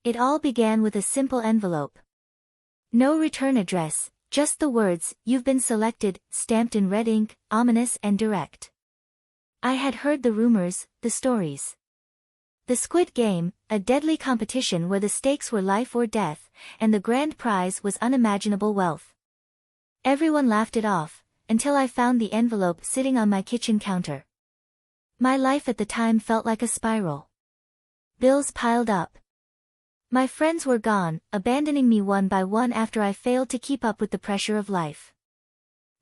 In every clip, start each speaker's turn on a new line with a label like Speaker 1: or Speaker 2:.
Speaker 1: It all began with a simple envelope. No return address, just the words, "You've been selected," stamped in red ink, ominous and direct. I had heard the rumors, the stories. The Squid Game, a deadly competition where the stakes were life or death, and the grand prize was unimaginable wealth. Everyone laughed it off, until I found the envelope sitting on my kitchen counter. My life at the time felt like a spiral. Bills piled up. My friends were gone, abandoning me one by one after I failed to keep up with the pressure of life.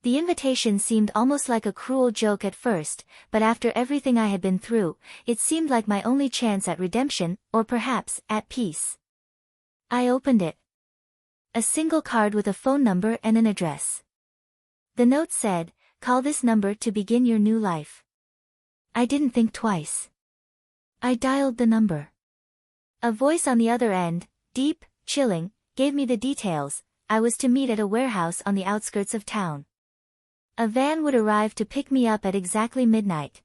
Speaker 1: The invitation seemed almost like a cruel joke at first, but after everything I had been through, it seemed like my only chance at redemption, or perhaps, at peace. I opened it. A single card with a phone number and an address. The note said, "Call this number to begin your new life." I didn't think twice. I dialed the number. A voice on the other end, deep, chilling, gave me the details. I was to meet at a warehouse on the outskirts of town. A van would arrive to pick me up at exactly midnight.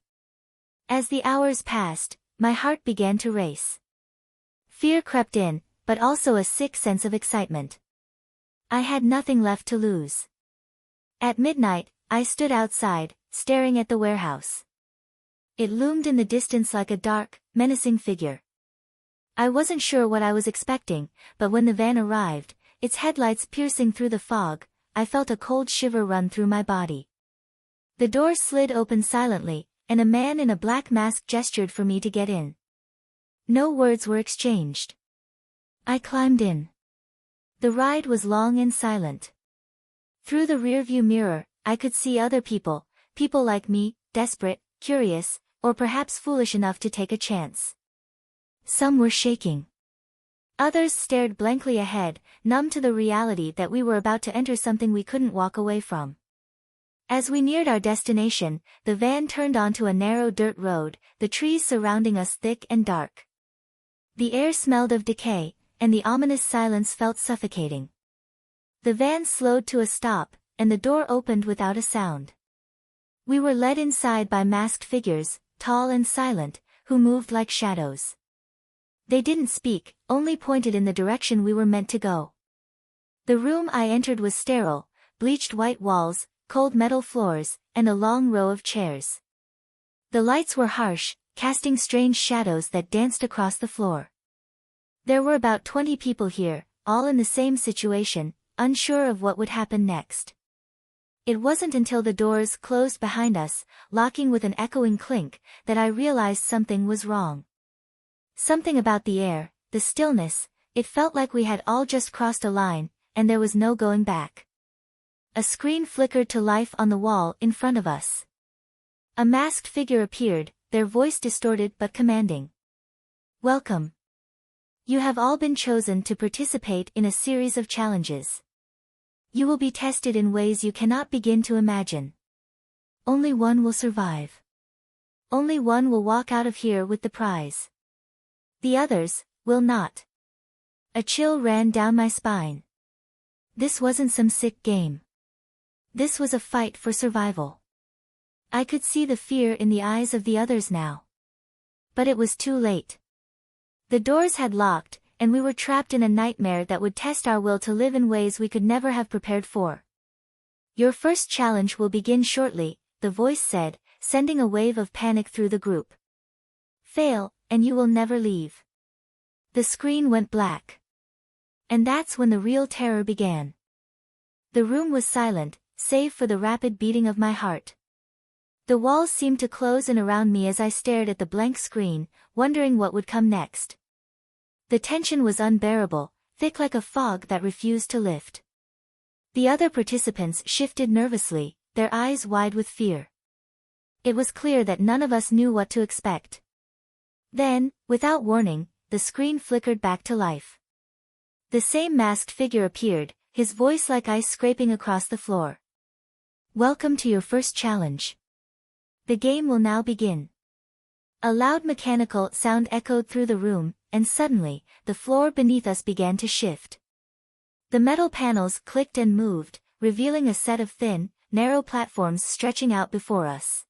Speaker 1: As the hours passed, my heart began to race. Fear crept in, but also a sick sense of excitement. I had nothing left to lose. At midnight, I stood outside, staring at the warehouse. It loomed in the distance like a dark, menacing figure. I wasn't sure what I was expecting, but when the van arrived, its headlights piercing through the fog, I felt a cold shiver run through my body. The doors slid open silently, and a man in a black mask gestured for me to get in. No words were exchanged. I climbed in. The ride was long and silent. Through the rearview mirror, I could see other people, people like me, desperate, curious, or perhaps foolish enough to take a chance. Some were shaking. Others stared blankly ahead, numb to the reality that we were about to enter something we couldn't walk away from. As we neared our destination, the van turned onto a narrow dirt road, the trees surrounding us thick and dark. The air smelled of decay, and the ominous silence felt suffocating. The van slowed to a stop, and the door opened without a sound. We were led inside by masked figures, tall and silent, who moved like shadows. They didn't speak, only pointed in the direction we were meant to go. The room I entered was sterile, bleached white walls, cold metal floors, and a long row of chairs. The lights were harsh, casting strange shadows that danced across the floor. There were about 20 people here, all in the same situation, unsure of what would happen next. It wasn't until the doors closed behind us, locking with an echoing clink, that I realized something was wrong. Something about the air, the stillness, it felt like we had all just crossed a line, and there was no going back. A screen flickered to life on the wall in front of us. A masked figure appeared, their voice distorted but commanding. "Welcome. You have all been chosen to participate in a series of challenges. You will be tested in ways you cannot begin to imagine. Only one will survive. Only one will walk out of here with the prize. The others will not." A chill ran down my spine. This wasn't some sick game. This was a fight for survival. I could see the fear in the eyes of the others now. But it was too late. The doors had locked, and we were trapped in a nightmare that would test our will to live in ways we could never have prepared for. "Your first challenge will begin shortly," the voice said, sending a wave of panic through the group. "Fail, and you will never leave." The screen went black. And that's when the real terror began. The room was silent, save for the rapid beating of my heart. The walls seemed to close in around me as I stared at the blank screen, wondering what would come next. The tension was unbearable, thick like a fog that refused to lift. The other participants shifted nervously, their eyes wide with fear. It was clear that none of us knew what to expect. Then, without warning, the screen flickered back to life. The same masked figure appeared, his voice like ice scraping across the floor. "Welcome to your first challenge. The game will now begin." A loud mechanical sound echoed through the room, and suddenly, the floor beneath us began to shift. The metal panels clicked and moved, revealing a set of thin, narrow platforms stretching out before us.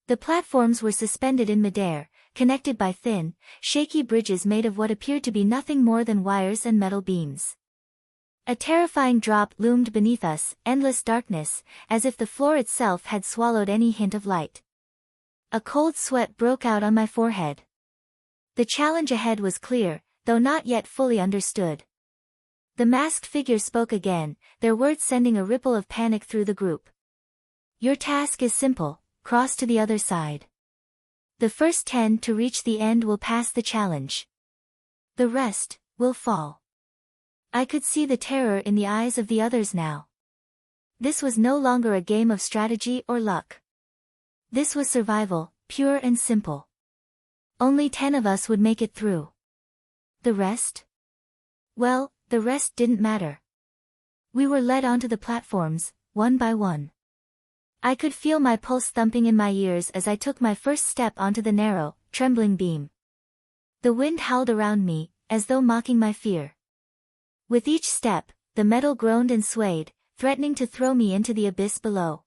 Speaker 1: The platforms were suspended in midair, connected by thin, shaky bridges made of what appeared to be nothing more than wires and metal beams. A terrifying drop loomed beneath us, endless darkness, as if the floor itself had swallowed any hint of light. A cold sweat broke out on my forehead. The challenge ahead was clear, though not yet fully understood. The masked figure spoke again, their words sending a ripple of panic through the group. Your task is simple, cross to the other side. The first 10 to reach the end will pass the challenge. The rest will fall. I could see the terror in the eyes of the others now. This was no longer a game of strategy or luck. This was survival, pure and simple. Only 10 of us would make it through. The rest? Well, the rest didn't matter. We were led onto the platforms, one by one. I could feel my pulse thumping in my ears as I took my first step onto the narrow, trembling beam. The wind howled around me, as though mocking my fear. With each step, the metal groaned and swayed, threatening to throw me into the abyss below.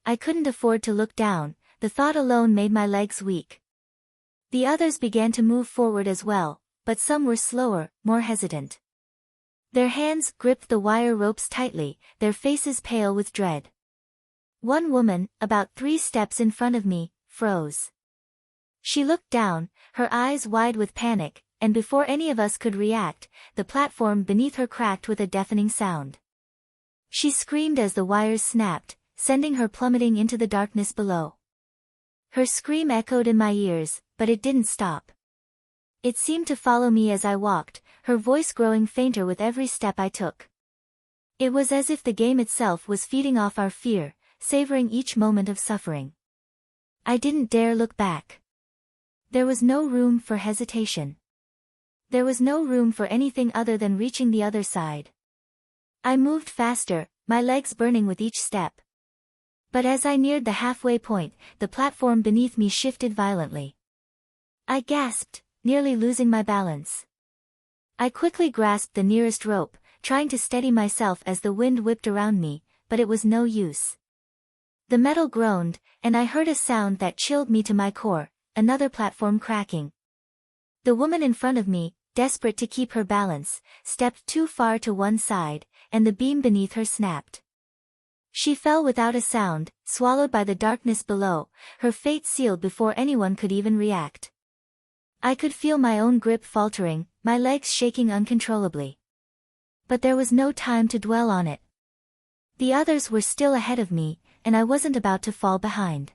Speaker 1: I couldn't afford to look down, the thought alone made my legs weak. The others began to move forward as well, but some were slower, more hesitant. Their hands gripped the wire ropes tightly, their faces pale with dread. One woman, about 3 steps in front of me, froze. She looked down, her eyes wide with panic, and before any of us could react, the platform beneath her cracked with a deafening sound. She screamed as the wires snapped, sending her plummeting into the darkness below. Her scream echoed in my ears, but it didn't stop. It seemed to follow me as I walked, her voice growing fainter with every step I took. It was as if the game itself was feeding off our fear, savoring each moment of suffering. I didn't dare look back. There was no room for hesitation. There was no room for anything other than reaching the other side. I moved faster, my legs burning with each step. But as I neared the halfway point, the platform beneath me shifted violently. I gasped, nearly losing my balance. I quickly grasped the nearest rope, trying to steady myself as the wind whipped around me, but it was no use. The metal groaned, and I heard a sound that chilled me to my core, another platform cracking. The woman in front of me, desperate to keep her balance, stepped too far to one side, and the beam beneath her snapped. She fell without a sound, swallowed by the darkness below, her fate sealed before anyone could even react. I could feel my own grip faltering, my legs shaking uncontrollably. But there was no time to dwell on it. The others were still ahead of me, and I wasn't about to fall behind.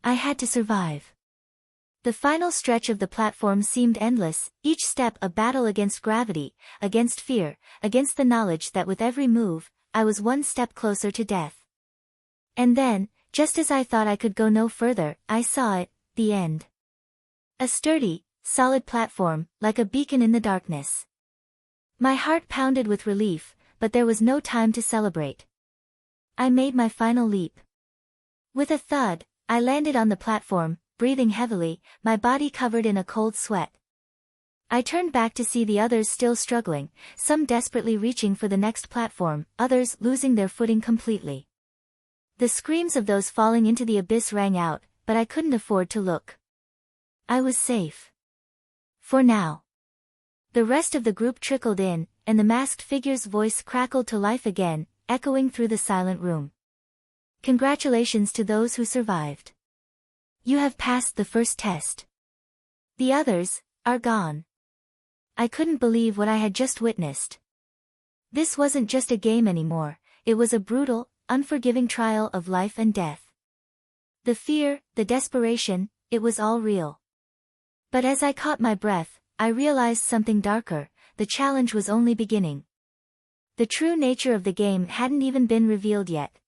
Speaker 1: I had to survive. The final stretch of the platform seemed endless, each step a battle against gravity, against fear, against the knowledge that with every move, I was one step closer to death. And then, just as I thought I could go no further, I saw it, the end. A sturdy, solid platform, like a beacon in the darkness. My heart pounded with relief, but there was no time to celebrate. I made my final leap. With a thud, I landed on the platform, breathing heavily, my body covered in a cold sweat. I turned back to see the others still struggling, some desperately reaching for the next platform, others losing their footing completely. The screams of those falling into the abyss rang out, but I couldn't afford to look. I was safe. For now. The rest of the group trickled in, and the masked figure's voice crackled to life again, echoing through the silent room. Congratulations to those who survived. You have passed the first test. The others are gone. I couldn't believe what I had just witnessed. This wasn't just a game anymore, it was a brutal, unforgiving trial of life and death. The fear, the desperation, it was all real. But as I caught my breath, I realized something darker, the challenge was only beginning. The true nature of the game hadn't even been revealed yet.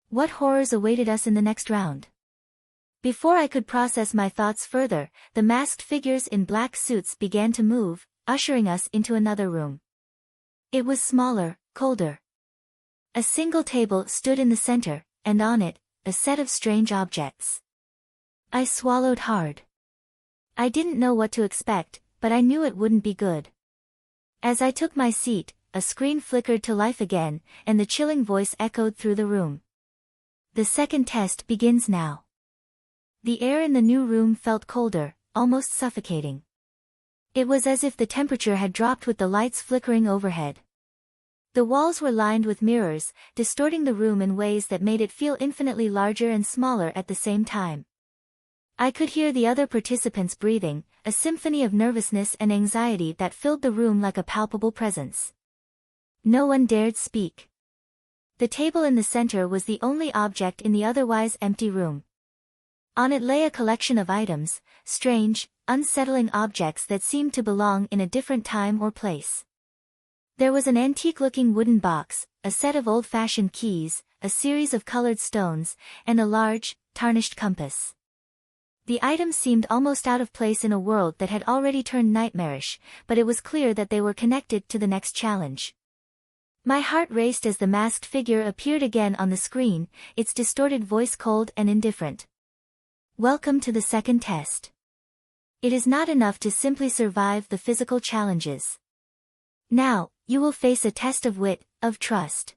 Speaker 1: What horrors awaited us in the next round? Before I could process my thoughts further, the masked figures in black suits began to move, ushering us into another room. It was smaller, colder. A single table stood in the center, and on it, a set of strange objects. I swallowed hard. I didn't know what to expect, but I knew it wouldn't be good. As I took my seat, a screen flickered to life again, and the chilling voice echoed through the room. The second test begins now. The air in the new room felt colder, almost suffocating. It was as if the temperature had dropped with the lights flickering overhead. The walls were lined with mirrors, distorting the room in ways that made it feel infinitely larger and smaller at the same time. I could hear the other participants breathing, a symphony of nervousness and anxiety that filled the room like a palpable presence. No one dared speak. The table in the center was the only object in the otherwise empty room. On it lay a collection of items, strange, unsettling objects that seemed to belong in a different time or place. There was an antique-looking wooden box, a set of old-fashioned keys, a series of colored stones, and a large, tarnished compass. The items seemed almost out of place in a world that had already turned nightmarish, but it was clear that they were connected to the next challenge. My heart raced as the masked figure appeared again on the screen, its distorted voice cold and indifferent. Welcome to the second test. It is not enough to simply survive the physical challenges. Now, you will face a test of wit, of trust.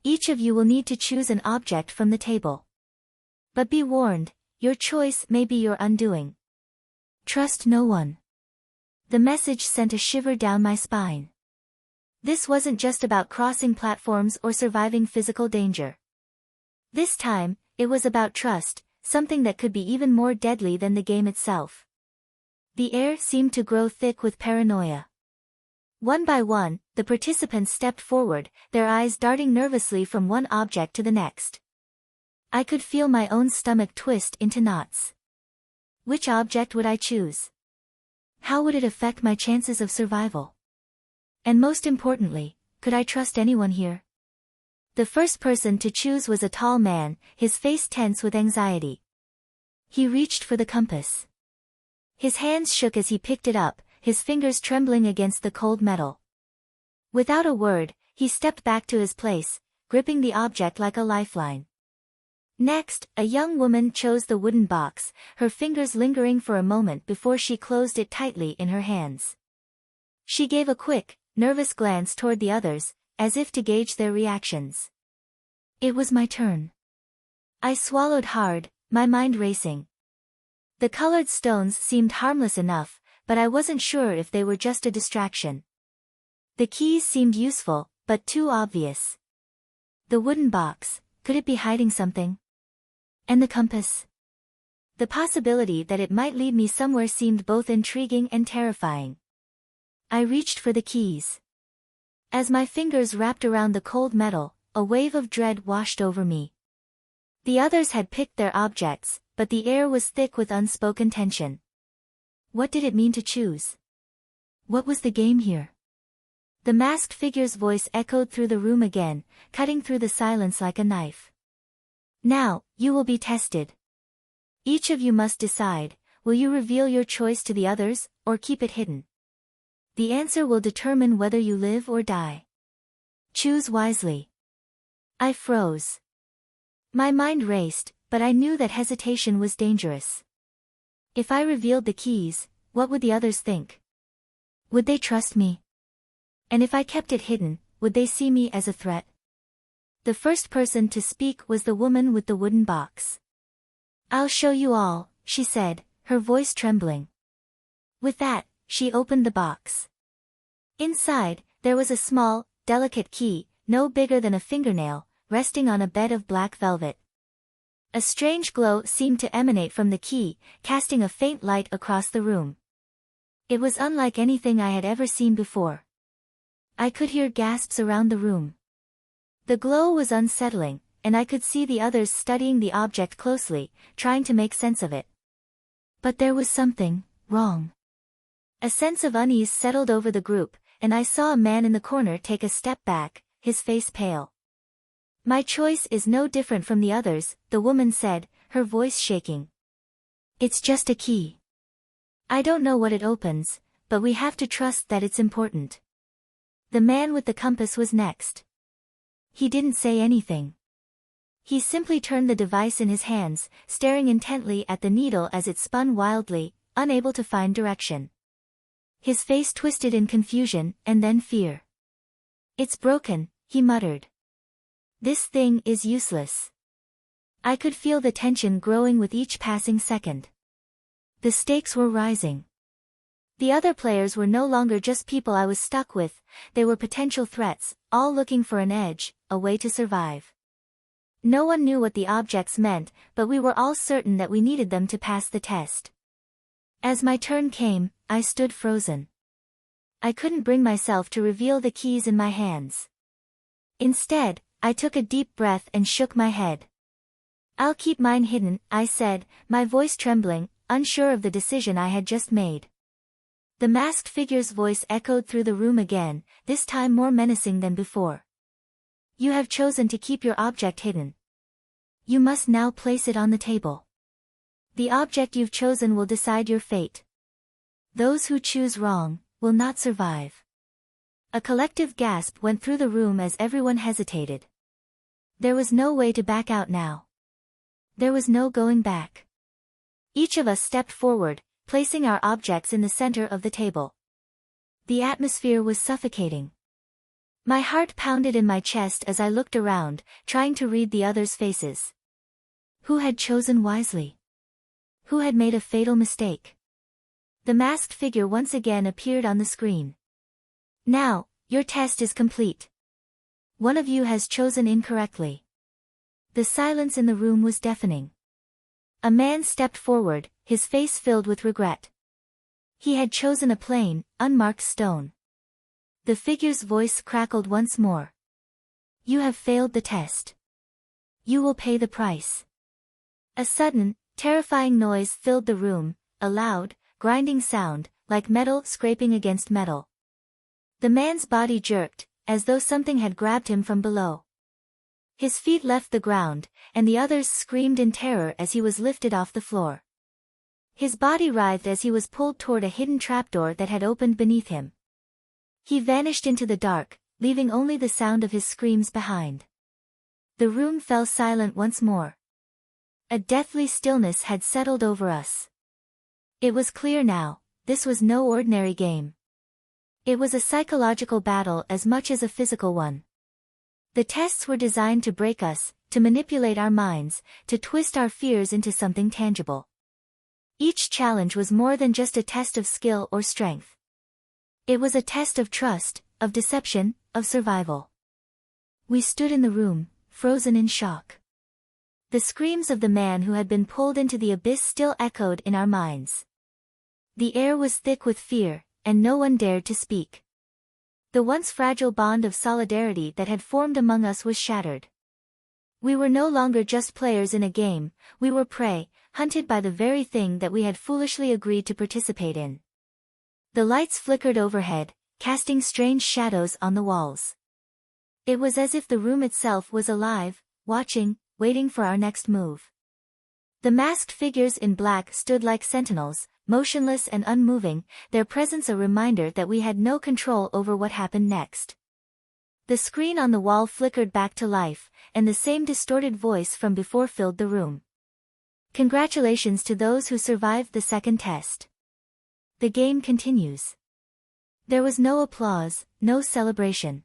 Speaker 1: Each of you will need to choose an object from the table. But be warned, your choice may be your undoing. Trust no one. The message sent a shiver down my spine. This wasn't just about crossing platforms or surviving physical danger. This time, it was about trust, something that could be even more deadly than the game itself. The air seemed to grow thick with paranoia. One by one, the participants stepped forward, their eyes darting nervously from one object to the next. I could feel my own stomach twist into knots. Which object would I choose? How would it affect my chances of survival? And most importantly, could I trust anyone here? The first person to choose was a tall man, his face tense with anxiety. He reached for the compass. His hands shook as he picked it up, his fingers trembling against the cold metal. Without a word, he stepped back to his place, gripping the object like a lifeline. Next, a young woman chose the wooden box, her fingers lingering for a moment before she closed it tightly in her hands. She gave a quick, nervous glance toward the others, as if to gauge their reactions. It was my turn. I swallowed hard, my mind racing. The colored stones seemed harmless enough, but I wasn't sure if they were just a distraction. The keys seemed useful, but too obvious. The wooden box, could it be hiding something? And the compass? The possibility that it might lead me somewhere seemed both intriguing and terrifying. I reached for the keys. As my fingers wrapped around the cold metal, a wave of dread washed over me. The others had picked their objects, but the air was thick with unspoken tension. What did it mean to choose? What was the game here? The masked figure's voice echoed through the room again, cutting through the silence like a knife. Now, you will be tested. Each of you must decide, will you reveal your choice to the others, or keep it hidden? The answer will determine whether you live or die. Choose wisely. I froze. My mind raced, but I knew that hesitation was dangerous. If I revealed the keys, what would the others think? Would they trust me? And if I kept it hidden, would they see me as a threat? The first person to speak was the woman with the wooden box. I'll show you all, she said, her voice trembling. With that, she opened the box. Inside, there was a small, delicate key, no bigger than a fingernail, resting on a bed of black velvet. A strange glow seemed to emanate from the key, casting a faint light across the room. It was unlike anything I had ever seen before. I could hear gasps around the room. The glow was unsettling, and I could see the others studying the object closely, trying to make sense of it. But there was something wrong. A sense of unease settled over the group, and I saw a man in the corner take a step back, his face pale. My choice is no different from the others, the woman said, her voice shaking. It's just a key. I don't know what it opens, but we have to trust that it's important. The man with the compass was next. He didn't say anything. He simply turned the device in his hands, staring intently at the needle as it spun wildly, unable to find direction. His face twisted in confusion, and then fear. It's broken, he muttered. This thing is useless. I could feel the tension growing with each passing second. The stakes were rising. The other players were no longer just people I was stuck with, they were potential threats, all looking for an edge, a way to survive. No one knew what the objects meant, but we were all certain that we needed them to pass the test. As my turn came, I stood frozen. I couldn't bring myself to reveal the keys in my hands. Instead, I took a deep breath and shook my head. "I'll keep mine hidden," I said, my voice trembling, unsure of the decision I had just made. The masked figure's voice echoed through the room again, this time more menacing than before. "You have chosen to keep your object hidden. You must now place it on the table. The object you've chosen will decide your fate. Those who choose wrong will not survive." A collective gasp went through the room as everyone hesitated. There was no way to back out now. There was no going back. Each of us stepped forward, placing our objects in the center of the table. The atmosphere was suffocating. My heart pounded in my chest as I looked around, trying to read the others' faces. Who had chosen wisely? Who had made a fatal mistake? The masked figure once again appeared on the screen. "Now, your test is complete. One of you has chosen incorrectly." The silence in the room was deafening. A man stepped forward, his face filled with regret. He had chosen a plain, unmarked stone. The figure's voice crackled once more. "You have failed the test. You will pay the price." A sudden, terrifying noise filled the room, a loud, grinding sound, like metal scraping against metal. The man's body jerked, as though something had grabbed him from below. His feet left the ground, and the others screamed in terror as he was lifted off the floor. His body writhed as he was pulled toward a hidden trapdoor that had opened beneath him. He vanished into the dark, leaving only the sound of his screams behind. The room fell silent once more. A deathly stillness had settled over us. It was clear now, this was no ordinary game. It was a psychological battle as much as a physical one. The tests were designed to break us, to manipulate our minds, to twist our fears into something tangible. Each challenge was more than just a test of skill or strength. It was a test of trust, of deception, of survival. We stood in the room, frozen in shock. The screams of the man who had been pulled into the abyss still echoed in our minds. The air was thick with fear, and no one dared to speak. The once fragile bond of solidarity that had formed among us was shattered. We were no longer just players in a game, we were prey, hunted by the very thing that we had foolishly agreed to participate in. The lights flickered overhead, casting strange shadows on the walls. It was as if the room itself was alive, watching, waiting for our next move. The masked figures in black stood like sentinels, motionless and unmoving, their presence a reminder that we had no control over what happened next. The screen on the wall flickered back to life, and the same distorted voice from before filled the room. "Congratulations to those who survived the second test. The game continues." There was no applause, no celebration.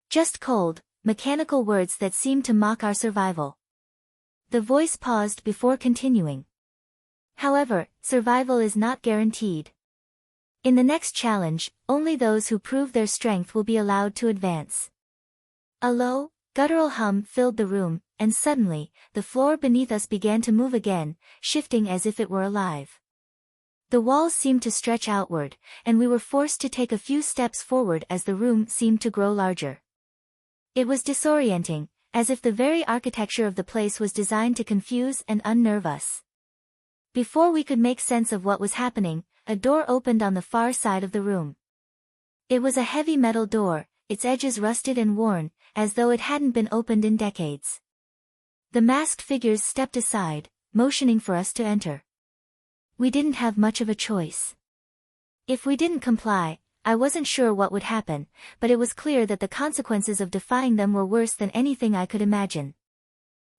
Speaker 1: Just cold, mechanical words that seemed to mock our survival. The voice paused before continuing. "However, survival is not guaranteed. In the next challenge, only those who prove their strength will be allowed to advance." A low, guttural hum filled the room, and suddenly, the floor beneath us began to move again, shifting as if it were alive. The walls seemed to stretch outward, and we were forced to take a few steps forward as the room seemed to grow larger. It was disorienting, as if the very architecture of the place was designed to confuse and unnerve us. Before we could make sense of what was happening, a door opened on the far side of the room. It was a heavy metal door, its edges rusted and worn, as though it hadn't been opened in decades. The masked figures stepped aside, motioning for us to enter. We didn't have much of a choice. If we didn't comply, I wasn't sure what would happen, but it was clear that the consequences of defying them were worse than anything I could imagine.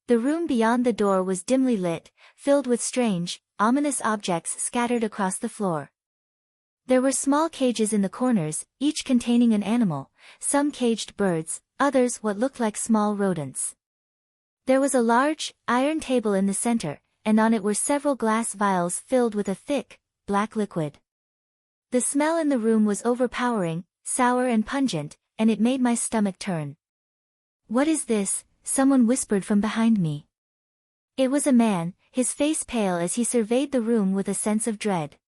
Speaker 1: The room beyond the door was dimly lit, filled with strange, ominous objects scattered across the floor. There were small cages in the corners, each containing an animal, some caged birds, others what looked like small rodents. There was a large, iron table in the center, and on it were several glass vials filled with a thick, black liquid. The smell in the room was overpowering, sour and pungent, and it made my stomach turn. "What is this?" someone whispered from behind me. It was a man, his face pale as he surveyed the room with a sense of dread.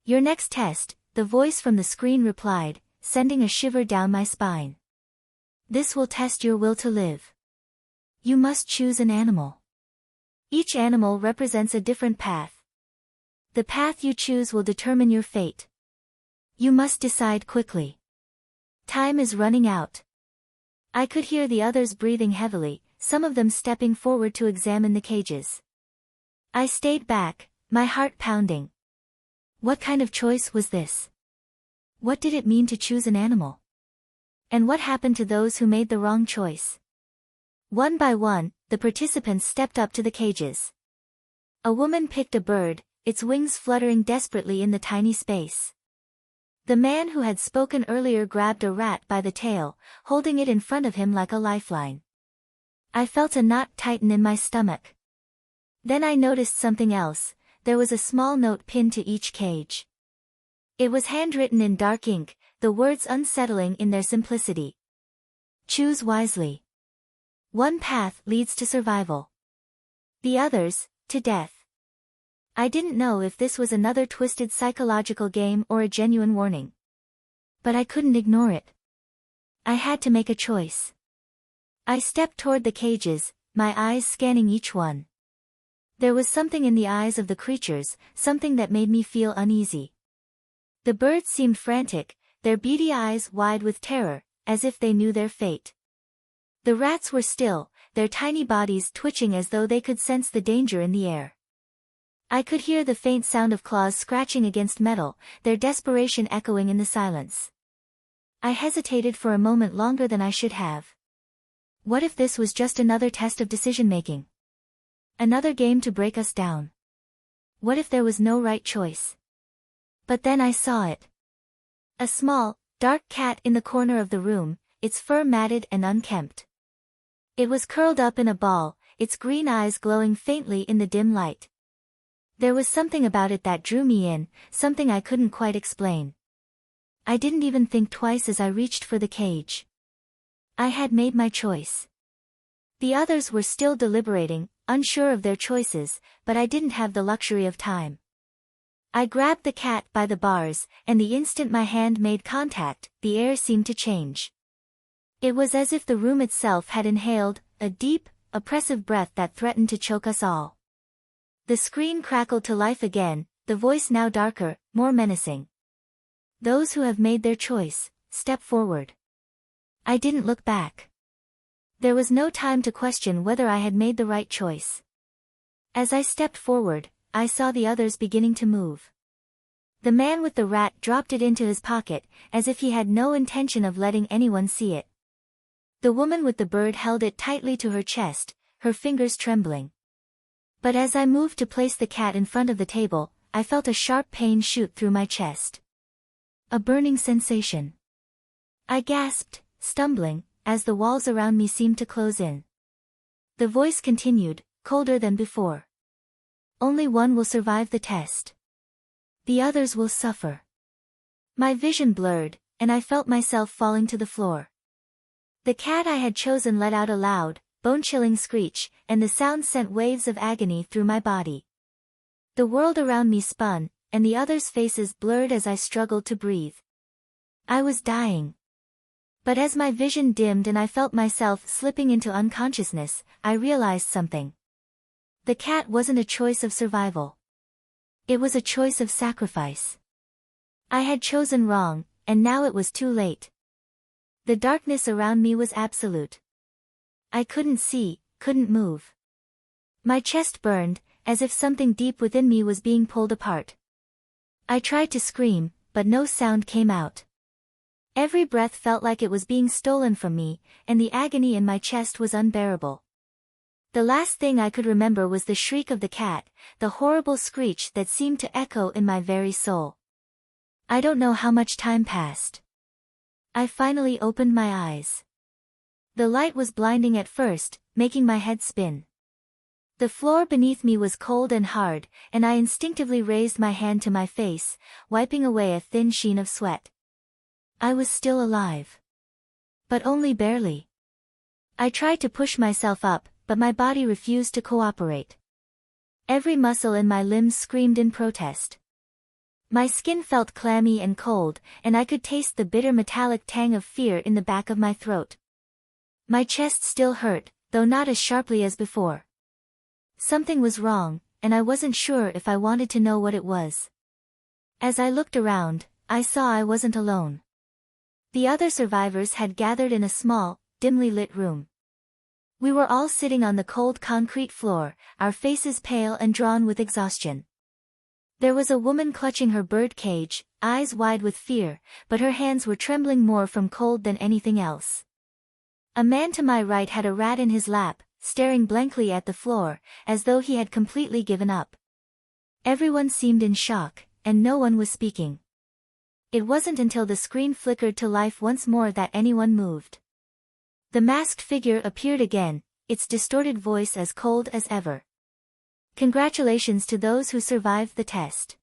Speaker 1: "Your next test," the voice from the screen replied, sending a shiver down my spine. "This will test your will to live. You must choose an animal. Each animal represents a different path. The path you choose will determine your fate. You must decide quickly. Time is running out." I could hear the others breathing heavily, some of them stepping forward to examine the cages. I stayed back, my heart pounding. What kind of choice was this? What did it mean to choose an animal? And what happened to those who made the wrong choice? One by one, the participants stepped up to the cages. A woman picked a bird, its wings fluttering desperately in the tiny space. The man who had spoken earlier grabbed a rat by the tail, holding it in front of him like a lifeline. I felt a knot tighten in my stomach. Then I noticed something else. There was a small note pinned to each cage. It was handwritten in dark ink, the words unsettling in their simplicity. "Choose wisely. One path leads to survival. The others, to death." I didn't know if this was another twisted psychological game or a genuine warning. But I couldn't ignore it. I had to make a choice. I stepped toward the cages, my eyes scanning each one. There was something in the eyes of the creatures, something that made me feel uneasy. The birds seemed frantic, their beady eyes wide with terror, as if they knew their fate. The rats were still, their tiny bodies twitching as though they could sense the danger in the air. I could hear the faint sound of claws scratching against metal, their desperation echoing in the silence. I hesitated for a moment longer than I should have. What if this was just another test of decision-making? Another game to break us down? What if there was no right choice? But then I saw it. A small, dark cat in the corner of the room, its fur matted and unkempt. It was curled up in a ball, its green eyes glowing faintly in the dim light. There was something about it that drew me in, something I couldn't quite explain. I didn't even think twice as I reached for the cage. I had made my choice. The others were still deliberating, unsure of their choices, but I didn't have the luxury of time. I grabbed the cat by the bars, and the instant my hand made contact, the air seemed to change. It was as if the room itself had inhaled a deep, oppressive breath that threatened to choke us all. The screen crackled to life again, the voice now darker, more menacing. "Those who have made their choice, step forward." I didn't look back. There was no time to question whether I had made the right choice. As I stepped forward, I saw the others beginning to move. The man with the rat dropped it into his pocket, as if he had no intention of letting anyone see it. The woman with the bird held it tightly to her chest, her fingers trembling. But as I moved to place the cat in front of the table, I felt a sharp pain shoot through my chest. A burning sensation. I gasped, stumbling, as the walls around me seemed to close in. The voice continued, colder than before. "Only one will survive the test. The others will suffer." My vision blurred, and I felt myself falling to the floor. The cat I had chosen let out a loud, bone-chilling screech, and the sound sent waves of agony through my body. The world around me spun, and the others' faces blurred as I struggled to breathe. I was dying. But as my vision dimmed and I felt myself slipping into unconsciousness, I realized something. The cat wasn't a choice of survival. It was a choice of sacrifice. I had chosen wrong, and now it was too late. The darkness around me was absolute. I couldn't see, couldn't move. My chest burned, as if something deep within me was being pulled apart. I tried to scream, but no sound came out. Every breath felt like it was being stolen from me, and the agony in my chest was unbearable. The last thing I could remember was the shriek of the cat, the horrible screech that seemed to echo in my very soul. I don't know how much time passed. I finally opened my eyes. The light was blinding at first, making my head spin. The floor beneath me was cold and hard, and I instinctively raised my hand to my face, wiping away a thin sheen of sweat. I was still alive. But only barely. I tried to push myself up, but my body refused to cooperate. Every muscle in my limbs screamed in protest. My skin felt clammy and cold, and I could taste the bitter metallic tang of fear in the back of my throat. My chest still hurt, though not as sharply as before. Something was wrong, and I wasn't sure if I wanted to know what it was. As I looked around, I saw I wasn't alone. The other survivors had gathered in a small, dimly lit room. We were all sitting on the cold concrete floor, our faces pale and drawn with exhaustion. There was a woman clutching her bird cage, eyes wide with fear, but her hands were trembling more from cold than anything else. A man to my right had a rat in his lap, staring blankly at the floor, as though he had completely given up. Everyone seemed in shock, and no one was speaking. It wasn't until the screen flickered to life once more that anyone moved. The masked figure appeared again, its distorted voice as cold as ever. Congratulations to those who survived the test.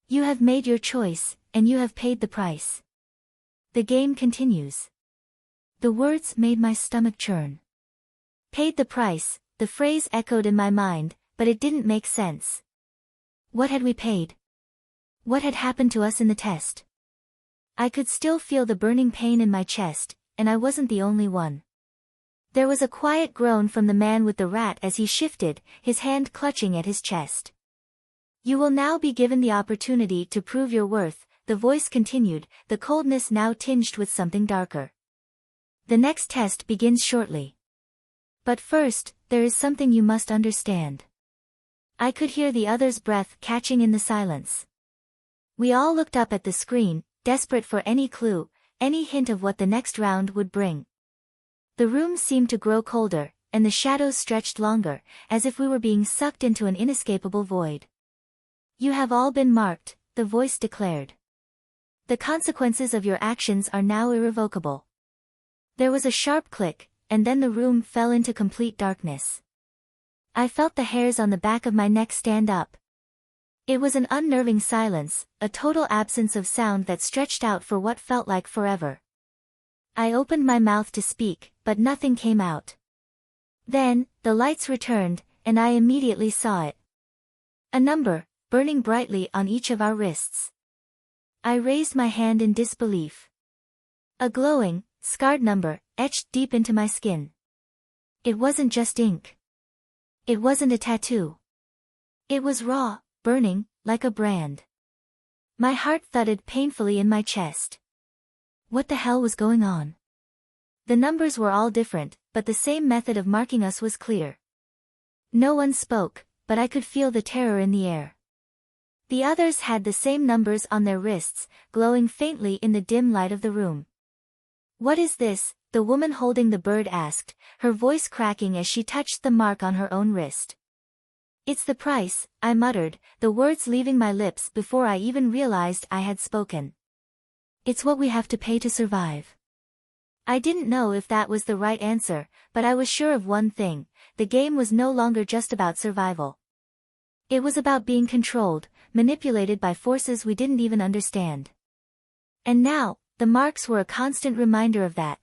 Speaker 1: You have made your choice, and you have paid the price. The game continues. The words made my stomach churn. Paid the price, the phrase echoed in my mind, but it didn't make sense. What had we paid? What had happened to us in the test? I could still feel the burning pain in my chest, and I wasn't the only one. There was a quiet groan from the man with the rat as he shifted, his hand clutching at his chest. You will now be given the opportunity to prove your worth, the voice continued, the coldness now tinged with something darker. The next test begins shortly. But first, there is something you must understand. I could hear the other's breath catching in the silence. We all looked up at the screen, desperate for any clue, any hint of what the next round would bring. The room seemed to grow colder, and the shadows stretched longer, as if we were being sucked into an inescapable void. You have all been marked, the voice declared. The consequences of your actions are now irrevocable. There was a sharp click, and then the room fell into complete darkness. I felt the hairs on the back of my neck stand up. It was an unnerving silence, a total absence of sound that stretched out for what felt like forever. I opened my mouth to speak, but nothing came out. Then, the lights returned, and I immediately saw it. A number, burning brightly on each of our wrists. I raised my hand in disbelief. A glowing, scarred number, etched deep into my skin. It wasn't just ink. It wasn't a tattoo. It was raw, burning, like a brand. My heart thudded painfully in my chest. What the hell was going on? The numbers were all different, but the same method of marking us was clear. No one spoke, but I could feel the terror in the air. The others had the same numbers on their wrists, glowing faintly in the dim light of the room. What is this? The woman holding the bird asked, her voice cracking as she touched the mark on her own wrist. It's the price, I muttered, the words leaving my lips before I even realized I had spoken. It's what we have to pay to survive. I didn't know if that was the right answer, but I was sure of one thing, the game was no longer just about survival. It was about being controlled, manipulated by forces we didn't even understand. And now, the marks were a constant reminder of that.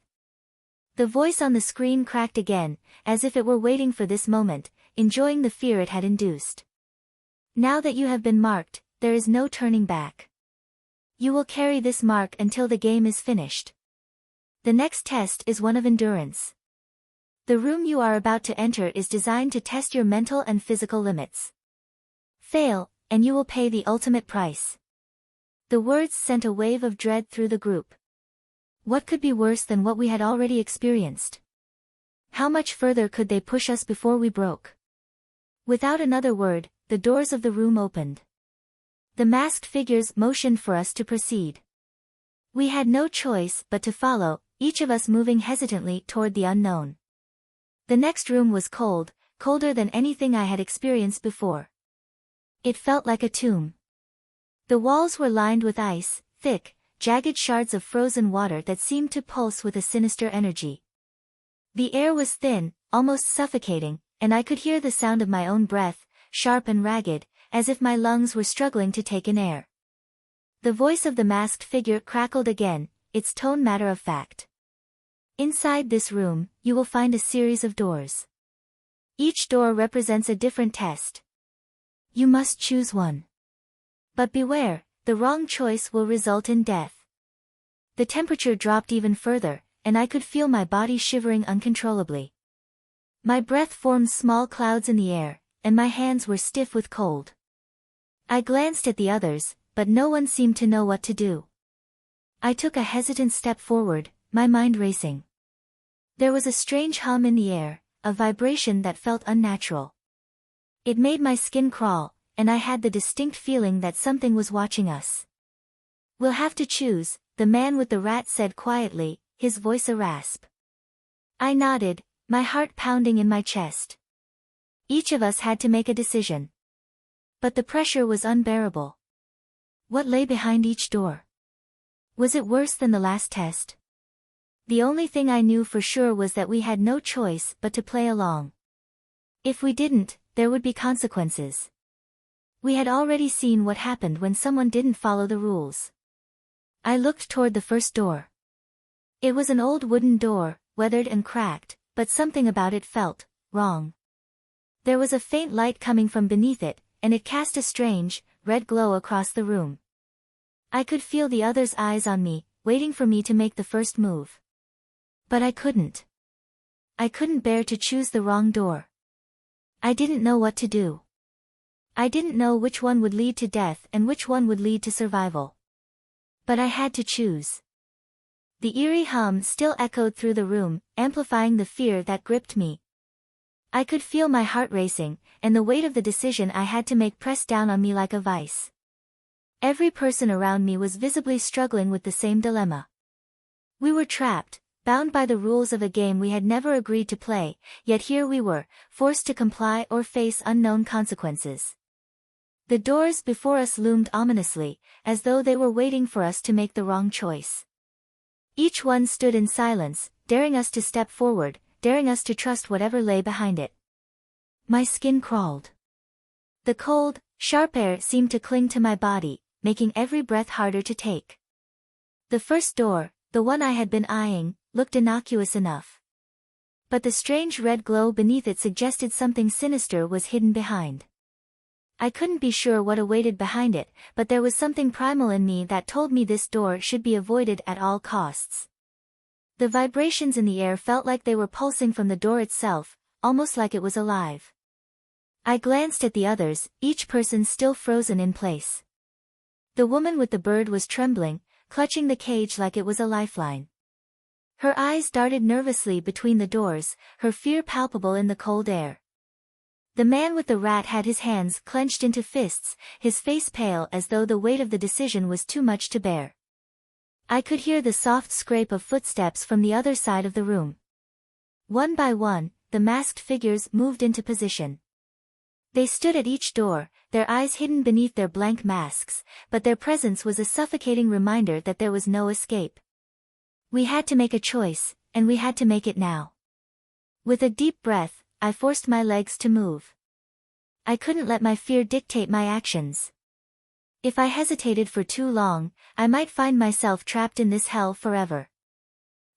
Speaker 1: The voice on the screen cracked again, as if it were waiting for this moment, enjoying the fear it had induced. Now that you have been marked, there is no turning back. You will carry this mark until the game is finished. The next test is one of endurance. The room you are about to enter is designed to test your mental and physical limits. Fail, and you will pay the ultimate price. The words sent a wave of dread through the group. What could be worse than what we had already experienced? How much further could they push us before we broke? Without another word, the doors of the room opened. The masked figures motioned for us to proceed. We had no choice but to follow, each of us moving hesitantly toward the unknown. The next room was cold, colder than anything I had experienced before. It felt like a tomb. The walls were lined with ice, thick, jagged shards of frozen water that seemed to pulse with a sinister energy. The air was thin, almost suffocating, and I could hear the sound of my own breath, sharp and ragged, as if my lungs were struggling to take in air. The voice of the masked figure crackled again, its tone matter of fact. Inside this room, you will find a series of doors. Each door represents a different test. You must choose one. But beware, the wrong choice will result in death. The temperature dropped even further, and I could feel my body shivering uncontrollably. My breath formed small clouds in the air, and my hands were stiff with cold. I glanced at the others, but no one seemed to know what to do. I took a hesitant step forward, my mind racing. There was a strange hum in the air, a vibration that felt unnatural. It made my skin crawl, and I had the distinct feeling that something was watching us. "We'll have to choose," the man with the rat said quietly, his voice a rasp. I nodded, my heart pounding in my chest. Each of us had to make a decision. But the pressure was unbearable. What lay behind each door? Was it worse than the last test? The only thing I knew for sure was that we had no choice but to play along. If we didn't, there would be consequences. We had already seen what happened when someone didn't follow the rules. I looked toward the first door. It was an old wooden door, weathered and cracked, but something about it felt wrong. There was a faint light coming from beneath it, and it cast a strange, red glow across the room. I could feel the others' eyes on me, waiting for me to make the first move. But I couldn't. I couldn't bear to choose the wrong door. I didn't know what to do. I didn't know which one would lead to death and which one would lead to survival. But I had to choose. The eerie hum still echoed through the room, amplifying the fear that gripped me. I could feel my heart racing, and the weight of the decision I had to make pressed down on me like a vice. Every person around me was visibly struggling with the same dilemma. We were trapped, bound by the rules of a game we had never agreed to play, yet here we were, forced to comply or face unknown consequences. The doors before us loomed ominously, as though they were waiting for us to make the wrong choice. Each one stood in silence, daring us to step forward, daring us to trust whatever lay behind it. My skin crawled. The cold, sharp air seemed to cling to my body, making every breath harder to take. The first door, the one I had been eyeing, looked innocuous enough. But the strange red glow beneath it suggested something sinister was hidden behind. I couldn't be sure what awaited behind it, but there was something primal in me that told me this door should be avoided at all costs. The vibrations in the air felt like they were pulsing from the door itself, almost like it was alive. I glanced at the others, each person still frozen in place. The woman with the bird was trembling, clutching the cage like it was a lifeline. Her eyes darted nervously between the doors, her fear palpable in the cold air. The man with the rat had his hands clenched into fists, his face pale as though the weight of the decision was too much to bear. I could hear the soft scrape of footsteps from the other side of the room. One by one, the masked figures moved into position. They stood at each door, their eyes hidden beneath their blank masks, but their presence was a suffocating reminder that there was no escape. We had to make a choice, and we had to make it now. With a deep breath, I forced my legs to move. I couldn't let my fear dictate my actions. If I hesitated for too long, I might find myself trapped in this hell forever.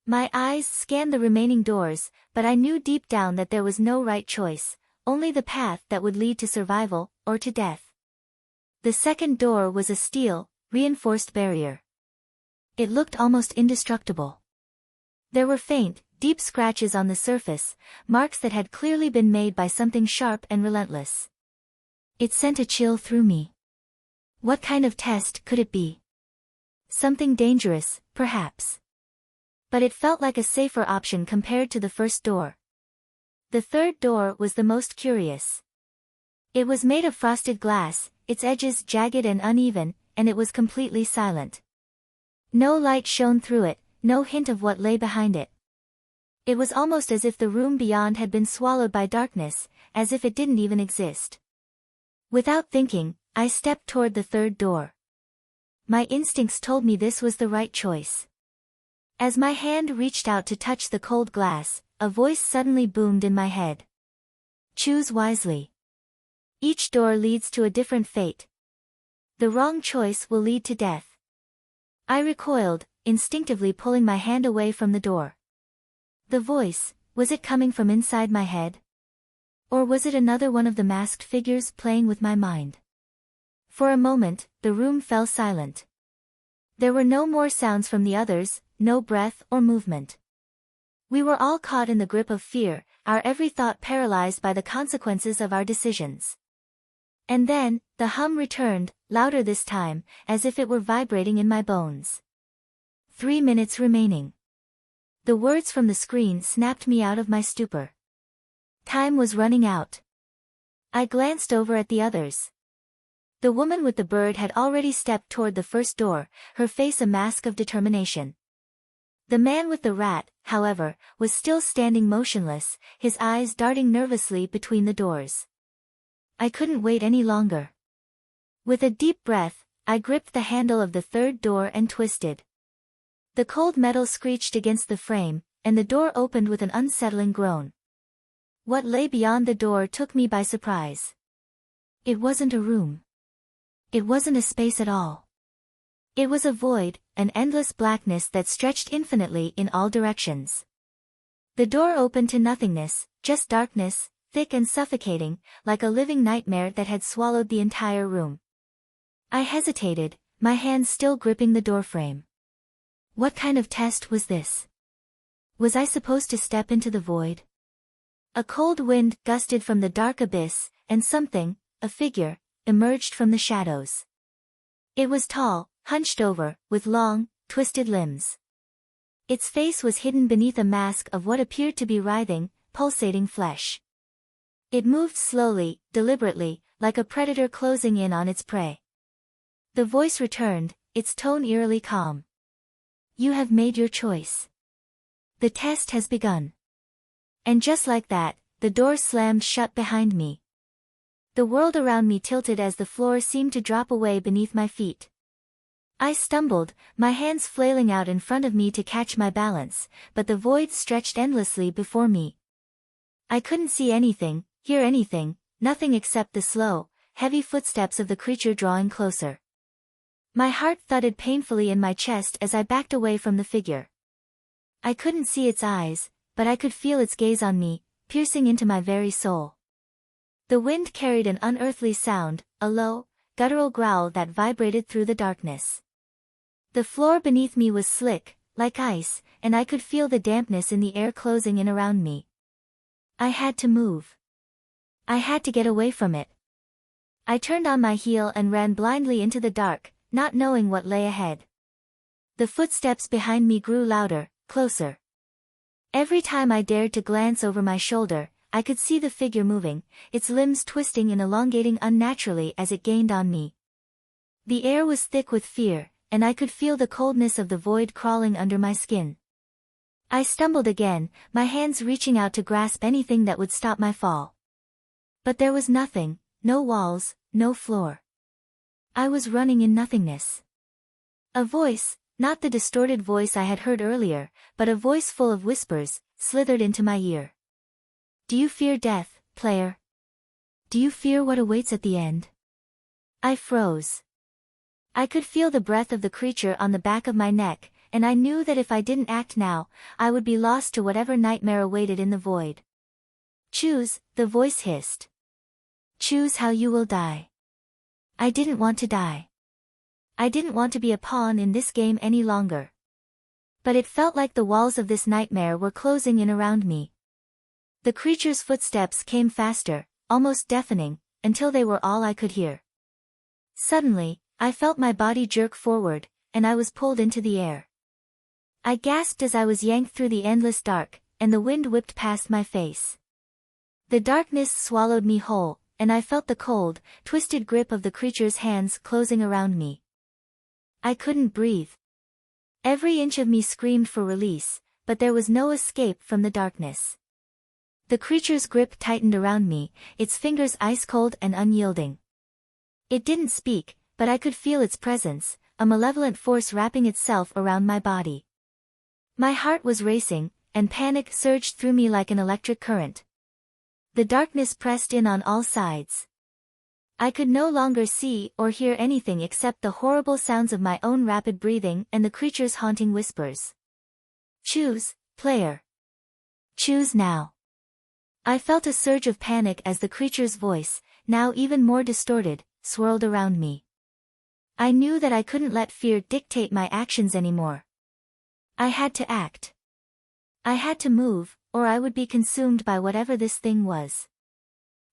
Speaker 1: My eyes scanned the remaining doors, but I knew deep down that there was no right choice, only the path that would lead to survival, or to death. The second door was a steel, reinforced barrier. It looked almost indestructible. There were faint, deep scratches on the surface, marks that had clearly been made by something sharp and relentless. It sent a chill through me. What kind of test could it be? Something dangerous, perhaps. But it felt like a safer option compared to the first door. The third door was the most curious. It was made of frosted glass, its edges jagged and uneven, and it was completely silent. No light shone through it, no hint of what lay behind it. It was almost as if the room beyond had been swallowed by darkness, as if it didn't even exist. Without thinking, I stepped toward the third door. My instincts told me this was the right choice. As my hand reached out to touch the cold glass, a voice suddenly boomed in my head. Choose wisely. Each door leads to a different fate. The wrong choice will lead to death. I recoiled, instinctively pulling my hand away from the door. The voice, was it coming from inside my head? Or was it another one of the masked figures playing with my mind? For a moment, the room fell silent. There were no more sounds from the others, no breath or movement. We were all caught in the grip of fear, our every thought paralyzed by the consequences of our decisions. And then, the hum returned, louder this time, as if it were vibrating in my bones. 3 minutes remaining. The words from the screen snapped me out of my stupor. Time was running out. I glanced over at the others. The woman with the bird had already stepped toward the first door, her face a mask of determination. The man with the rat, however, was still standing motionless, his eyes darting nervously between the doors. I couldn't wait any longer. With a deep breath, I gripped the handle of the third door and twisted. The cold metal screeched against the frame, and the door opened with an unsettling groan. What lay beyond the door took me by surprise. It wasn't a room. It wasn't a space at all. It was a void, an endless blackness that stretched infinitely in all directions. The door opened to nothingness, just darkness, thick and suffocating, like a living nightmare that had swallowed the entire room. I hesitated, my hands still gripping the doorframe. What kind of test was this? Was I supposed to step into the void? A cold wind gusted from the dark abyss, and something, a figure, emerged from the shadows. It was tall, hunched over, with long, twisted limbs. Its face was hidden beneath a mask of what appeared to be writhing, pulsating flesh. It moved slowly, deliberately, like a predator closing in on its prey. The voice returned, its tone eerily calm. You have made your choice. The test has begun. And just like that, the door slammed shut behind me. The world around me tilted as the floor seemed to drop away beneath my feet. I stumbled, my hands flailing out in front of me to catch my balance, but the void stretched endlessly before me. I couldn't see anything, hear anything, nothing except the slow, heavy footsteps of the creature drawing closer. My heart thudded painfully in my chest as I backed away from the figure. I couldn't see its eyes, but I could feel its gaze on me, piercing into my very soul. The wind carried an unearthly sound, a low, guttural growl that vibrated through the darkness. The floor beneath me was slick, like ice, and I could feel the dampness in the air closing in around me. I had to move. I had to get away from it. I turned on my heel and ran blindly into the dark, not knowing what lay ahead. The footsteps behind me grew louder, closer. Every time I dared to glance over my shoulder, I could see the figure moving, its limbs twisting and elongating unnaturally as it gained on me. The air was thick with fear, and I could feel the coldness of the void crawling under my skin. I stumbled again, my hands reaching out to grasp anything that would stop my fall. But there was nothing, no walls, no floor. I was running in nothingness. A voice, not the distorted voice I had heard earlier, but a voice full of whispers, slithered into my ear. Do you fear death, player? Do you fear what awaits at the end? I froze. I could feel the breath of the creature on the back of my neck, and I knew that if I didn't act now, I would be lost to whatever nightmare awaited in the void. Choose, the voice hissed. Choose how you will die. I didn't want to die. I didn't want to be a pawn in this game any longer. But it felt like the walls of this nightmare were closing in around me. The creature's footsteps came faster, almost deafening, until they were all I could hear. Suddenly, I felt my body jerk forward, and I was pulled into the air. I gasped as I was yanked through the endless dark, and the wind whipped past my face. The darkness swallowed me whole, and I felt the cold, twisted grip of the creature's hands closing around me. I couldn't breathe. Every inch of me screamed for release, but there was no escape from the darkness. The creature's grip tightened around me, its fingers ice-cold and unyielding. It didn't speak, but I could feel its presence, a malevolent force wrapping itself around my body. My heart was racing, and panic surged through me like an electric current. The darkness pressed in on all sides. I could no longer see or hear anything except the horrible sounds of my own rapid breathing and the creature's haunting whispers. Choose, player. Choose now. I felt a surge of panic as the creature's voice, now even more distorted, swirled around me. I knew that I couldn't let fear dictate my actions anymore. I had to act. I had to move, or I would be consumed by whatever this thing was.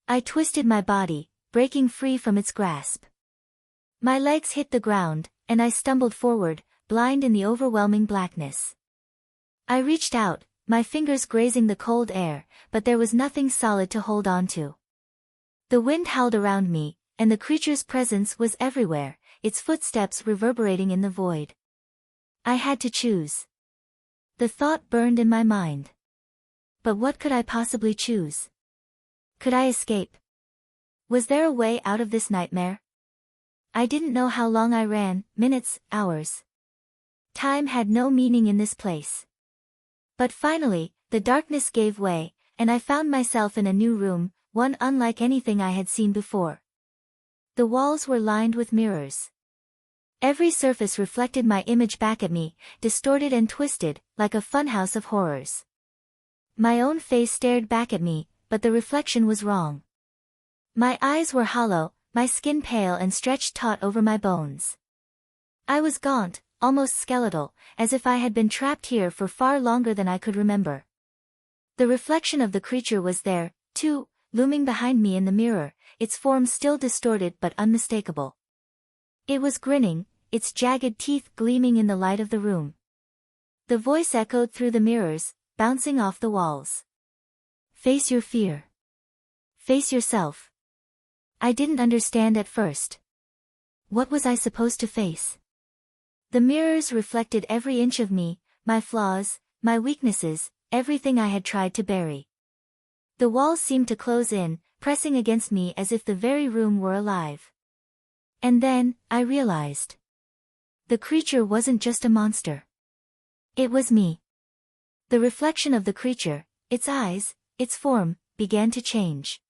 Speaker 1: I twisted my body, breaking free from its grasp. My legs hit the ground, and I stumbled forward, blind in the overwhelming blackness. I reached out, my fingers grazing the cold air, but there was nothing solid to hold on to. The wind howled around me, and the creature's presence was everywhere, its footsteps reverberating in the void. I had to choose. The thought burned in my mind. But what could I possibly choose? Could I escape? Was there a way out of this nightmare? I didn't know how long I ran, minutes, hours. Time had no meaning in this place. But finally, the darkness gave way, and I found myself in a new room, one unlike anything I had seen before. The walls were lined with mirrors. Every surface reflected my image back at me, distorted and twisted, like a funhouse of horrors. My own face stared back at me, but the reflection was wrong. My eyes were hollow, my skin pale and stretched taut over my bones. I was gaunt, almost skeletal, as if I had been trapped here for far longer than I could remember. The reflection of the creature was there, too, looming behind me in the mirror, its form still distorted but unmistakable. It was grinning, its jagged teeth gleaming in the light of the room. The voice echoed through the mirrors, bouncing off the walls. Face your fear. Face yourself. I didn't understand at first. What was I supposed to face? The mirrors reflected every inch of me, my flaws, my weaknesses, everything I had tried to bury. The walls seemed to close in, pressing against me as if the very room were alive. And then, I realized. The creature wasn't just a monster. It was me. The reflection of the creature, its eyes, its form, began to change.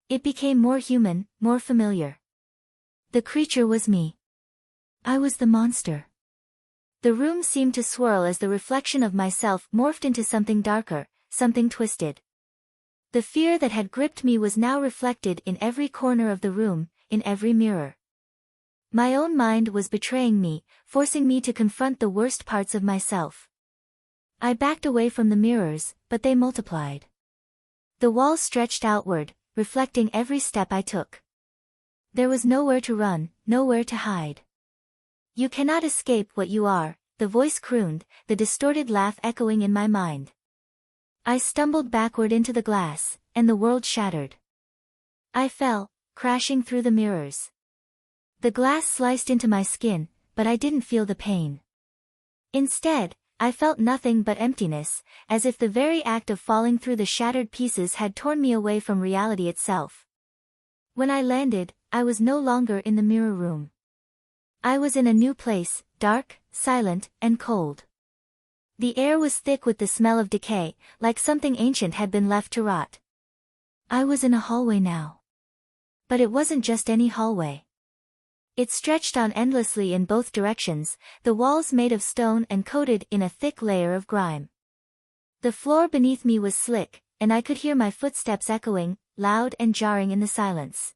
Speaker 1: It became more human, more familiar. The creature was me. I was the monster. The room seemed to swirl as the reflection of myself morphed into something darker, something twisted. The fear that had gripped me was now reflected in every corner of the room, in every mirror. My own mind was betraying me, forcing me to confront the worst parts of myself. I backed away from the mirrors, but they multiplied. The walls stretched outward, reflecting every step I took. There was nowhere to run, nowhere to hide. You cannot escape what you are, the voice crooned, the distorted laugh echoing in my mind. I stumbled backward into the glass, and the world shattered. I fell, crashing through the mirrors. The glass sliced into my skin, but I didn't feel the pain. Instead, I felt nothing but emptiness, as if the very act of falling through the shattered pieces had torn me away from reality itself. When I landed, I was no longer in the mirror room. I was in a new place, dark, silent, and cold. The air was thick with the smell of decay, like something ancient had been left to rot. I was in a hallway now. But it wasn't just any hallway. It stretched on endlessly in both directions, the walls made of stone and coated in a thick layer of grime. The floor beneath me was slick, and I could hear my footsteps echoing, loud and jarring in the silence.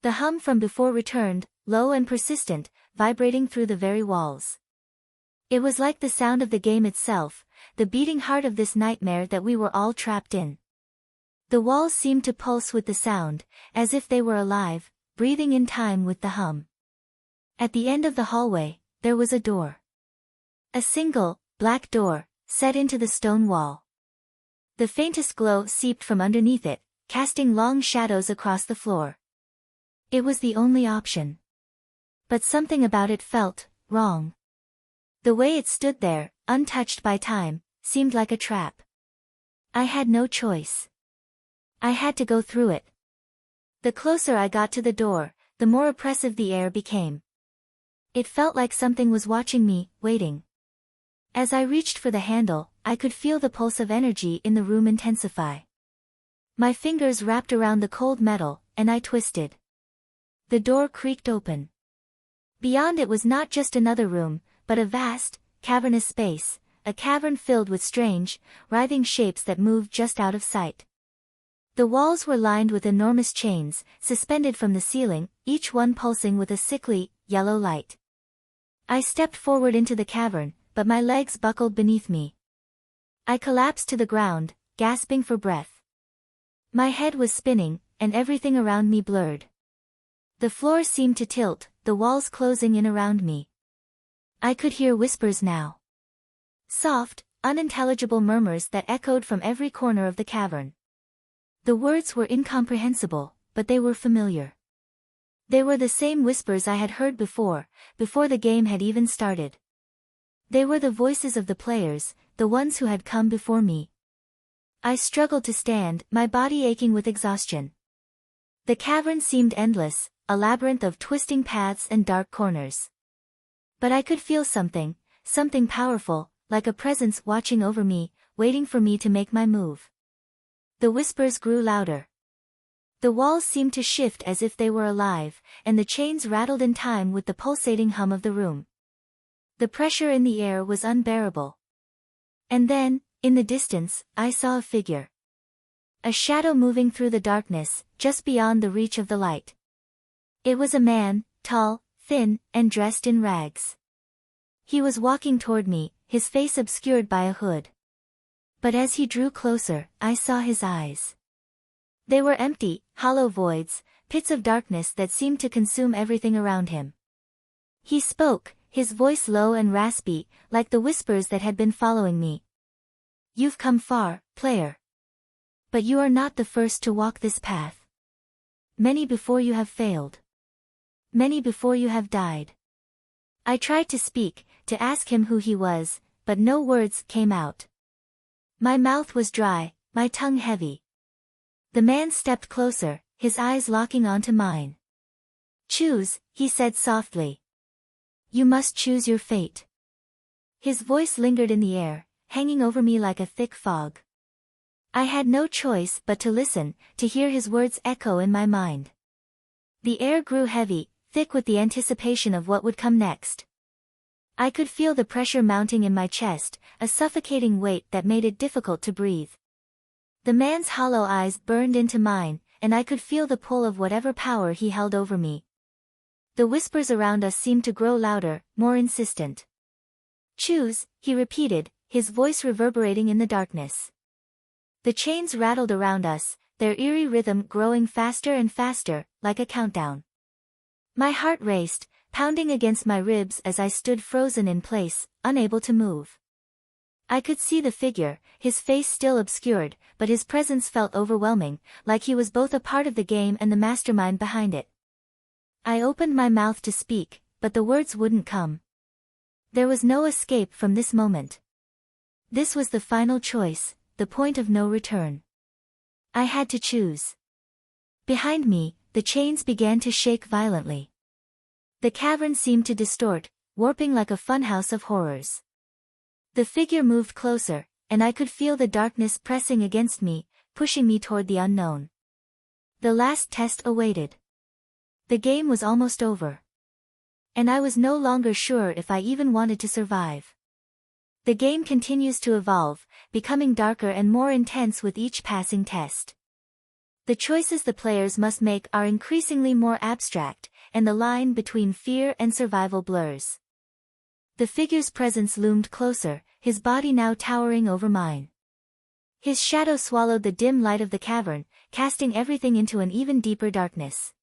Speaker 1: The hum from before returned, low and persistent, vibrating through the very walls. It was like the sound of the game itself, the beating heart of this nightmare that we were all trapped in. The walls seemed to pulse with the sound, as if they were alive, breathing in time with the hum. At the end of the hallway, there was a door. A single, black door, set into the stone wall. The faintest glow seeped from underneath it, casting long shadows across the floor. It was the only option. But something about it felt wrong. The way it stood there, untouched by time, seemed like a trap. I had no choice. I had to go through it. The closer I got to the door, the more oppressive the air became. It felt like something was watching me, waiting. As I reached for the handle, I could feel the pulse of energy in the room intensify. My fingers wrapped around the cold metal, and I twisted. The door creaked open. Beyond it was not just another room, but a vast, cavernous space, a cavern filled with strange, writhing shapes that moved just out of sight. The walls were lined with enormous chains, suspended from the ceiling, each one pulsing with a sickly, yellow light. I stepped forward into the cavern, but my legs buckled beneath me. I collapsed to the ground, gasping for breath. My head was spinning, and everything around me blurred. The floor seemed to tilt, the walls closing in around me. I could hear whispers now. Soft, unintelligible murmurs that echoed from every corner of the cavern. The words were incomprehensible, but they were familiar. They were the same whispers I had heard before the game had even started. They were the voices of the players, the ones who had come before me. I struggled to stand, my body aching with exhaustion. The cavern seemed endless, a labyrinth of twisting paths and dark corners. But I could feel something powerful, like a presence watching over me, waiting for me to make my move. The whispers grew louder. The walls seemed to shift as if they were alive, and the chains rattled in time with the pulsating hum of the room. The pressure in the air was unbearable. And then, in the distance, I saw a figure. A shadow moving through the darkness, just beyond the reach of the light. It was a man, tall, thin, and dressed in rags. He was walking toward me, his face obscured by a hood. But as he drew closer, I saw his eyes. They were empty, hollow voids, pits of darkness that seemed to consume everything around him. He spoke, his voice low and raspy, like the whispers that had been following me. "You've come far, player. But you are not the first to walk this path. Many before you have failed. Many before you have died." I tried to speak, to ask him who he was, but no words came out. My mouth was dry, my tongue heavy. The man stepped closer, his eyes locking onto mine. "Choose," he said softly. "You must choose your fate." His voice lingered in the air, hanging over me like a thick fog. I had no choice but to listen, to hear his words echo in my mind. The air grew heavy, thick with the anticipation of what would come next. I could feel the pressure mounting in my chest, a suffocating weight that made it difficult to breathe. The man's hollow eyes burned into mine, and I could feel the pull of whatever power he held over me. The whispers around us seemed to grow louder, more insistent. "Choose," he repeated, his voice reverberating in the darkness. The chains rattled around us, their eerie rhythm growing faster and faster, like a countdown. My heart raced, pounding against my ribs as I stood frozen in place, unable to move. I could see the figure, his face still obscured, but his presence felt overwhelming, like he was both a part of the game and the mastermind behind it. I opened my mouth to speak, but the words wouldn't come. There was no escape from this moment. This was the final choice, the point of no return. I had to choose. Behind me, the chains began to shake violently. The cavern seemed to distort, warping like a funhouse of horrors. The figure moved closer, and I could feel the darkness pressing against me, pushing me toward the unknown. The last test awaited. The game was almost over. And I was no longer sure if I even wanted to survive. The game continues to evolve, becoming darker and more intense with each passing test. The choices the players must make are increasingly more abstract, and the line between fear and survival blurs. The figure's presence loomed closer, his body now towering over mine. His shadow swallowed the dim light of the cavern, casting everything into an even deeper darkness.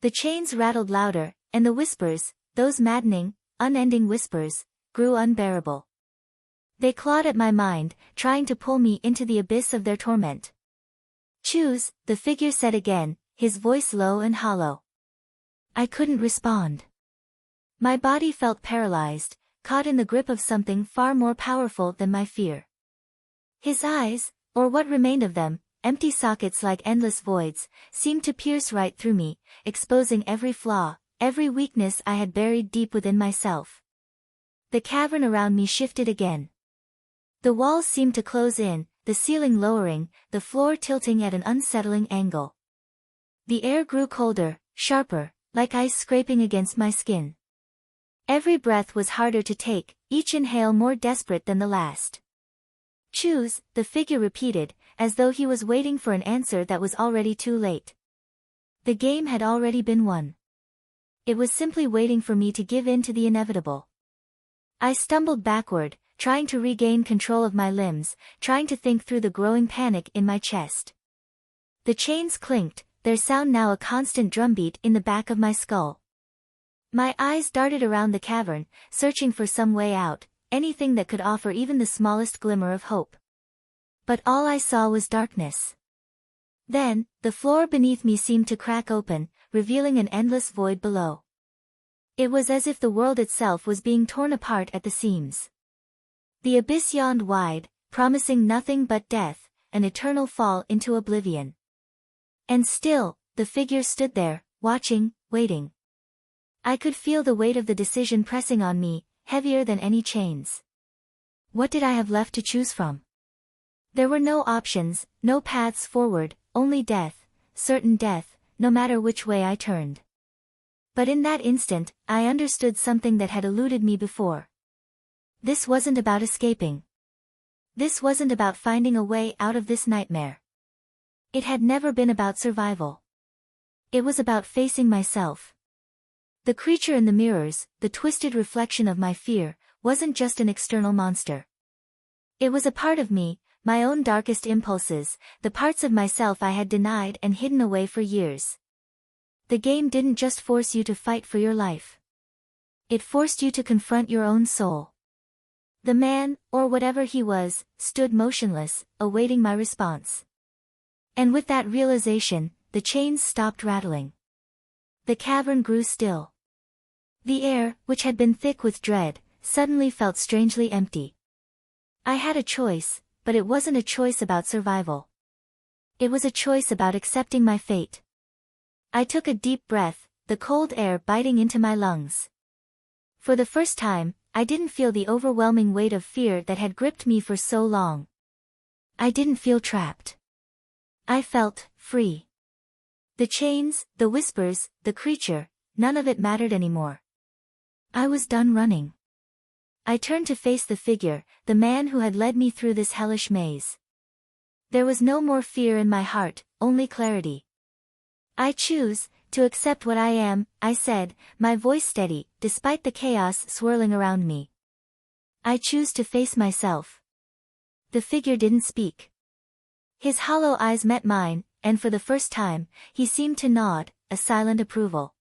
Speaker 1: The chains rattled louder, and the whispers, those maddening, unending whispers, grew unbearable. They clawed at my mind, trying to pull me into the abyss of their torment. "Choose," the figure said again, his voice low and hollow. I couldn't respond. My body felt paralyzed, caught in the grip of something far more powerful than my fear. His eyes, or what remained of them, empty sockets like endless voids, seemed to pierce right through me, exposing every flaw, every weakness I had buried deep within myself. The cavern around me shifted again. The walls seemed to close in, the ceiling lowering, the floor tilting at an unsettling angle. The air grew colder, sharper, like ice scraping against my skin. Every breath was harder to take, each inhale more desperate than the last. "Choose," the figure repeated, as though he was waiting for an answer that was already too late. The game had already been won. It was simply waiting for me to give in to the inevitable. I stumbled backward, trying to regain control of my limbs, trying to think through the growing panic in my chest. The chains clinked, their sound now a constant drumbeat in the back of my skull. My eyes darted around the cavern, searching for some way out, anything that could offer even the smallest glimmer of hope. But all I saw was darkness. Then, the floor beneath me seemed to crack open, revealing an endless void below. It was as if the world itself was being torn apart at the seams. The abyss yawned wide, promising nothing but death, an eternal fall into oblivion. And still, the figure stood there, watching, waiting. I could feel the weight of the decision pressing on me, heavier than any chains. What did I have left to choose from? There were no options, no paths forward, only death, certain death, no matter which way I turned. But in that instant, I understood something that had eluded me before. This wasn't about escaping. This wasn't about finding a way out of this nightmare. It had never been about survival. It was about facing myself. The creature in the mirrors, the twisted reflection of my fear, wasn't just an external monster. It was a part of me, my own darkest impulses, the parts of myself I had denied and hidden away for years. The game didn't just force you to fight for your life. It forced you to confront your own soul. The man, or whatever he was, stood motionless, awaiting my response. And with that realization, the chains stopped rattling. The cavern grew still. The air, which had been thick with dread, suddenly felt strangely empty. I had a choice, but it wasn't a choice about survival. It was a choice about accepting my fate. I took a deep breath, the cold air biting into my lungs. For the first time, I didn't feel the overwhelming weight of fear that had gripped me for so long. I didn't feel trapped. I felt free. The chains, the whispers, the creature, none of it mattered anymore. I was done running. I turned to face the figure, the man who had led me through this hellish maze. There was no more fear in my heart, only clarity. "I choose to accept what I am," I said, my voice steady, despite the chaos swirling around me. "I choose to face myself." The figure didn't speak. His hollow eyes met mine, and for the first time, he seemed to nod, a silent approval.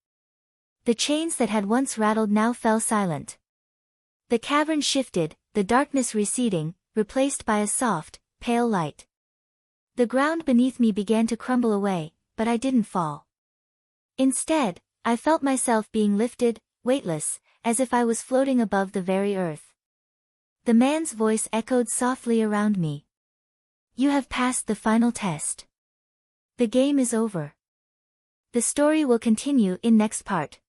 Speaker 1: The chains that had once rattled now fell silent. The cavern shifted, the darkness receding, replaced by a soft, pale light. The ground beneath me began to crumble away, but I didn't fall. Instead, I felt myself being lifted, weightless, as if I was floating above the very earth. The man's voice echoed softly around me. "You have passed the final test. The game is over." The story will continue in next part.